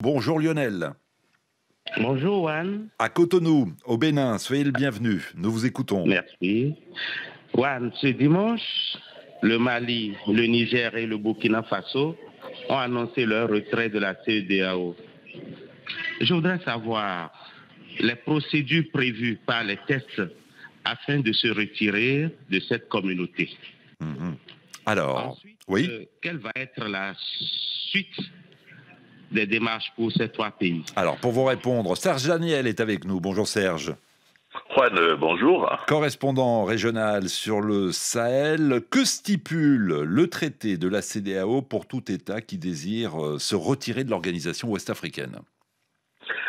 Bonjour Lionel. Bonjour Juan. À Cotonou, au Bénin, soyez le bienvenu. Nous vous écoutons. Merci. Juan, ce dimanche, le Mali, le Niger et le Burkina Faso ont annoncé leur retrait de la CEDEAO. Je voudrais savoir les procédures prévues par les tests afin de se retirer de cette communauté. Alors, Ensuite, oui. quelle va être la suite des démarches pour ces trois pays? Alors, pour vous répondre, Serge Daniel est avec nous. Bonjour Serge. Juan, bonjour. Correspondant régional sur le Sahel, que stipule le traité de la CEDEAO pour tout État qui désire se retirer de l'organisation ouest-africaine?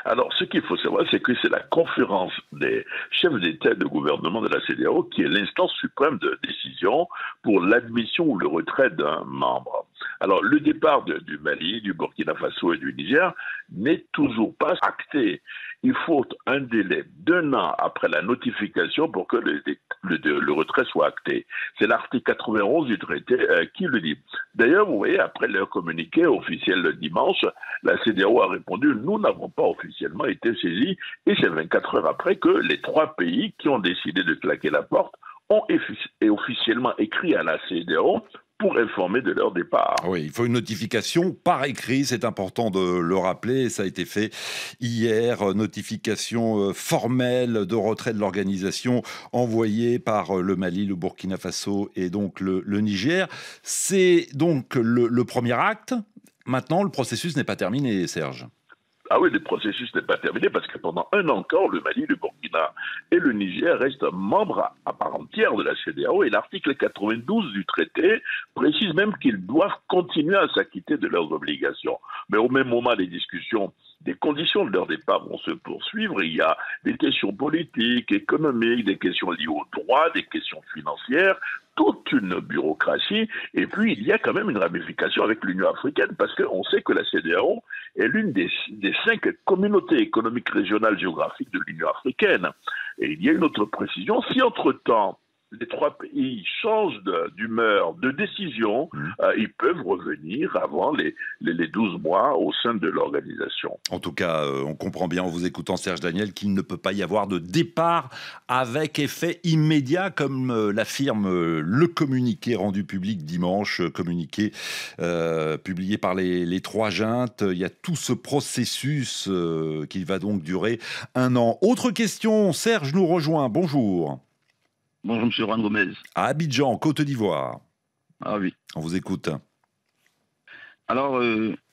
Alors, ce qu'il faut savoir, c'est que c'est la conférence des chefs d'État et de gouvernement de la CEDEAO qui est l'instance suprême de décision pour l'admission ou le retrait d'un membre. Alors, le départ du Mali, du Burkina Faso et du Niger n'est toujours pas acté. Il faut un délai d'1 an après la notification pour que le retrait soit acté. C'est l'article 91 du traité qui le dit. D'ailleurs, vous voyez, après leur communiqué officiel le dimanche, la CEDEAO a répondu « Nous n'avons pas officiellement été saisis » et c'est 24 heures après que les 3 pays qui ont décidé de claquer la porte ont officiellement écrit à la CEDEAO pour informer de leur départ. Oui, il faut une notification par écrit, c'est important de le rappeler, ça a été fait hier, notification formelle de retrait de l'organisation envoyée par le Mali, le Burkina Faso et donc le Niger. C'est donc le premier acte. Maintenant, le processus n'est pas terminé, Serge. Ah oui, le processus n'est pas terminé parce que pendant 1 an encore, le Mali, le Burkina et le Niger restent membres à part entière de la CEDEAO et l'article 92 du traité précise même qu'ils doivent continuer à s'acquitter de leurs obligations. Mais au même moment, les discussions des conditions de leur départ vont se poursuivre. Il y a des questions politiques, économiques, des questions liées au droit, des questions financières, toute une bureaucratie. Et puis, il y a quand même une ramification avec l'Union africaine parce qu'on sait que la CEDEAO est l'une des 5 communautés économiques régionales géographiques de l'Union africaine. Et il y a une autre précision. Si entre-temps, les 3 pays changent d'humeur, de décision, ils peuvent revenir avant les 12 mois au sein de l'organisation. En tout cas, on comprend bien en vous écoutant Serge Daniel qu'il ne peut pas y avoir de départ avec effet immédiat comme l'affirme le communiqué rendu public dimanche, communiqué publié par les 3 juntes. Il y a tout ce processus qui va donc durer 1 an. Autre question, Serge nous rejoint, bonjour. Bonjour, monsieur Juan Gomez. À Abidjan, Côte d'Ivoire. Ah oui. On vous écoute. Alors,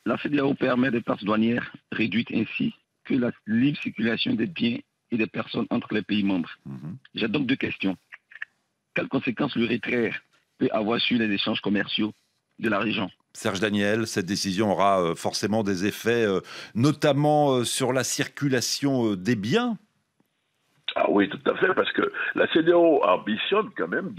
la CEDEAO permet des passes douanières réduites ainsi que la libre circulation des biens et des personnes entre les pays membres. J'ai donc 2 questions. Quelles conséquences le retrait peut avoir sur les échanges commerciaux de la région? Serge Daniel, cette décision aura forcément des effets, notamment sur la circulation des biens? Ah oui, tout à fait, parce que la CEDEAO ambitionne quand même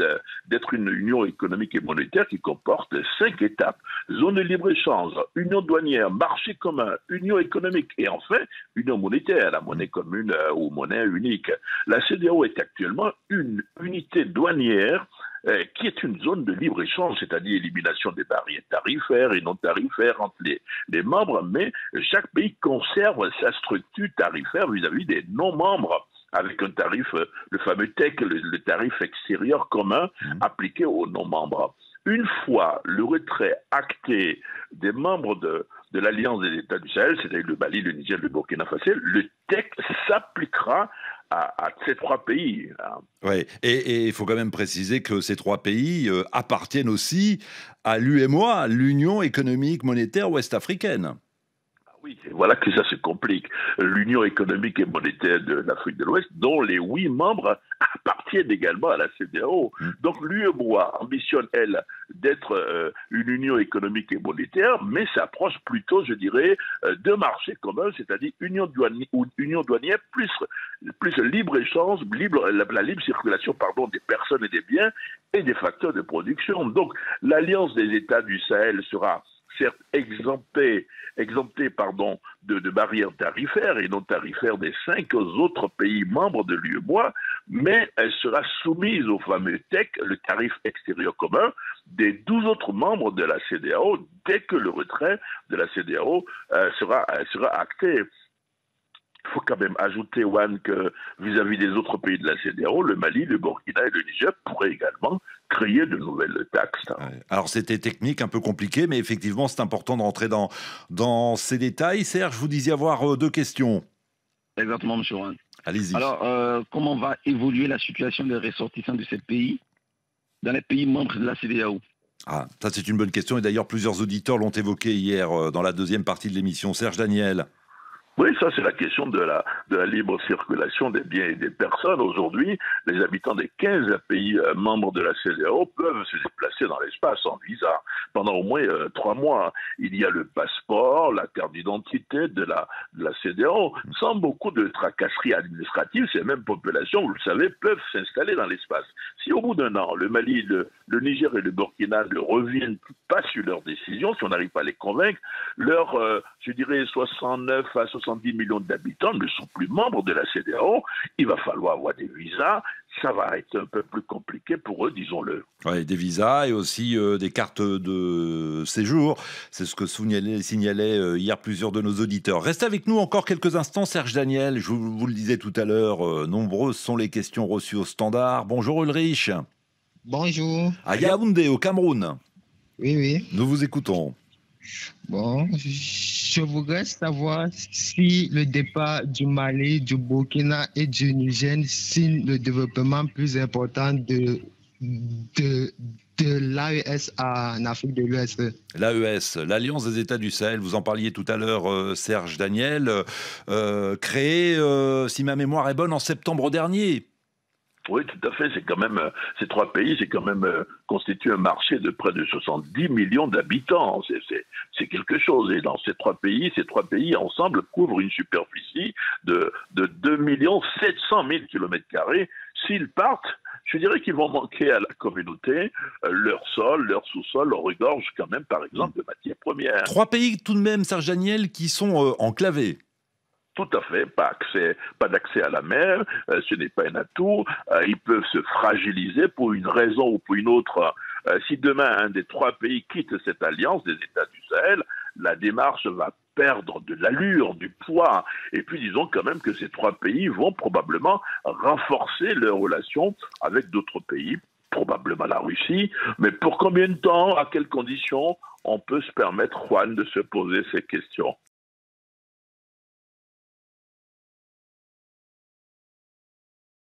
d'être une union économique et monétaire qui comporte 5 étapes. Zone de libre-échange, union douanière, marché commun, union économique et enfin, union monétaire, la monnaie commune ou monnaie unique. La CEDEAO est actuellement une unité douanière qui est une zone de libre-échange, c'est-à-dire élimination des barrières tarifaires et non tarifaires entre les membres, mais chaque pays conserve sa structure tarifaire vis-à-vis des non-membres, avec un tarif, le fameux TEC, le tarif extérieur commun appliqué aux non-membres. Une fois le retrait acté des membres de l'Alliance des États du Sahel, c'est-à-dire le Mali, le Niger, le Burkina Faso, le TEC s'appliquera à ces 3 pays. Oui, et il faut quand même préciser que ces 3 pays appartiennent aussi à l'UMOA, l'Union économique monétaire ouest-africaine. Oui, voilà que ça se complique. L'Union économique et monétaire de l'Afrique de l'Ouest, dont les 8 membres appartiennent également à la CEDEAO. Donc l'UEMOA ambitionne, elle, d'être une union économique et monétaire, mais s'approche plutôt, je dirais, de marché commun, c'est-à-dire union douanière plus libre-échange, la libre circulation des personnes et des biens et des facteurs de production. Donc l'Alliance des États du Sahel sera certes exemptée de barrières tarifaires et non tarifaires des 5 autres pays membres de l'UEMOA, mais elle sera soumise au fameux TEC, le tarif extérieur commun, des 12 autres membres de la CEDEAO dès que le retrait de la CEDEAO sera acté. Il faut quand même ajouter, Juan, que vis-à-vis des autres pays de la CEDEAO, le Mali, le Burkina et le Niger pourraient également créer de nouvelles taxes. Ouais. Alors c'était technique, un peu compliqué, mais effectivement c'est important de rentrer dans ces détails. Serge, vous disiez avoir 2 questions. Exactement, M. Juan. Allez-y. Alors, comment va évoluer la situation des ressortissants de ces pays dans les pays membres de la CEDEAO? Ah, ça c'est une bonne question, et d'ailleurs plusieurs auditeurs l'ont évoqué hier dans la deuxième partie de l'émission. Serge Daniel. Oui, ça c'est la question de la libre circulation des biens et des personnes. Aujourd'hui, les habitants des 15 pays membres de la CEDEAO peuvent se déplacer dans l'espace sans visa pendant au moins 3 mois. Il y a le passeport, la carte d'identité de la CEDEAO, sans beaucoup de tracasseries administratives. Ces mêmes populations, vous le savez, peuvent s'installer dans l'espace. Si au bout d'un an, le Mali, le Niger et le Burkina ne reviennent pas sur leurs décisions, si on n'arrive pas à les convaincre, leurs, je dirais, 69 à 70 millions d'habitants ne sont plus membres de la CEDEAO. Il va falloir avoir des visas. Ça va être un peu plus compliqué pour eux, disons-le. Oui, des visas et aussi des cartes de séjour. C'est ce que signalaient hier plusieurs de nos auditeurs. Restez avec nous encore quelques instants, Serge Daniel. Je vous le disais tout à l'heure, nombreuses sont les questions reçues au standard. Bonjour Ulrich. Bonjour. À Yaoundé, au Cameroun. Oui. Nous vous écoutons. Bon, je voudrais savoir si le départ du Mali, du Burkina et du Niger signe le développement plus important de l'AES en Afrique de l'Ouest. L'AES, l'Alliance des États du Sahel, vous en parliez tout à l'heure, Serge Daniel, créée, si ma mémoire est bonne, en septembre dernier. Oui, tout à fait. C'est quand même ces 3 pays, c'est quand même constitue un marché de près de 70 millions d'habitants. C'est quelque chose. Et dans ces 3 pays ensemble couvrent une superficie de 2 700 000 km². S'ils partent, je dirais qu'ils vont manquer à la communauté leur sol, leur sous-sol, leur regorge quand même, par exemple, de matières premières. 3 pays tout de même, Serge Daniel, qui sont enclavés. Tout à fait, pas d'accès à la mer, ce n'est pas un atout. Ils peuvent se fragiliser pour une raison ou pour une autre. Si demain un des 3 pays quitte cette alliance des États du Sahel, la démarche va perdre de l'allure, du poids. Et puis disons quand même que ces 3 pays vont probablement renforcer leurs relations avec d'autres pays, probablement la Russie. Mais pour combien de temps, à quelles conditions, on peut se permettre, Juan, de se poser ces questions?